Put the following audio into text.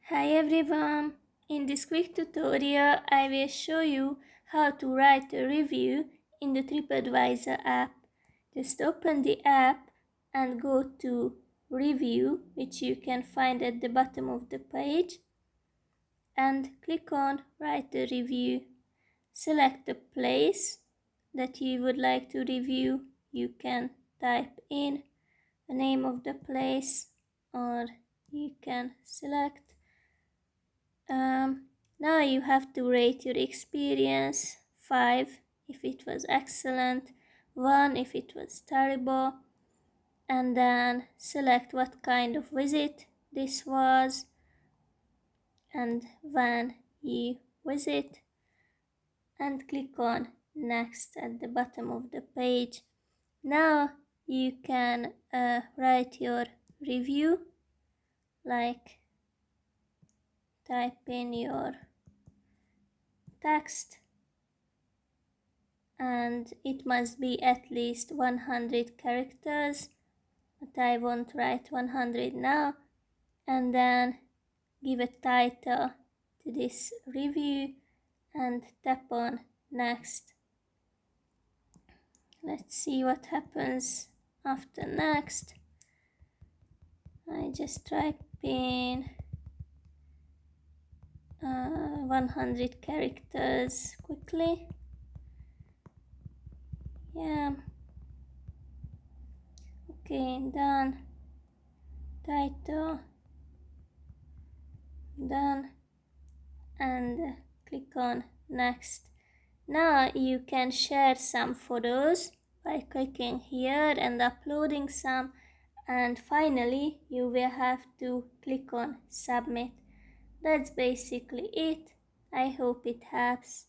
Hi everyone! In this quick tutorial, I will show you how to write a review in the Tripadvisor app. Just open the app and go to Review, which you can find at the bottom of the page, and click on Write a Review. Select the place that you would like to review. You can type in the name of the place, or you can select now you have to rate your experience 5 if it was excellent, 1 if it was terrible, and then select what kind of visit this was and when you visit, and click on next at the bottom of the page. Now you can write your review, like type in your text, and it must be at least 100 characters, but I won't write 100 now. And then give a title to this review and tap on next. Let's see what happens after next. I just type in 100 characters quickly. Yeah, okay, done. Title, done, and click on next. Now you can share some photos by clicking here and uploading some, and finally you will have to click on submit. That's basically it. I hope it helps.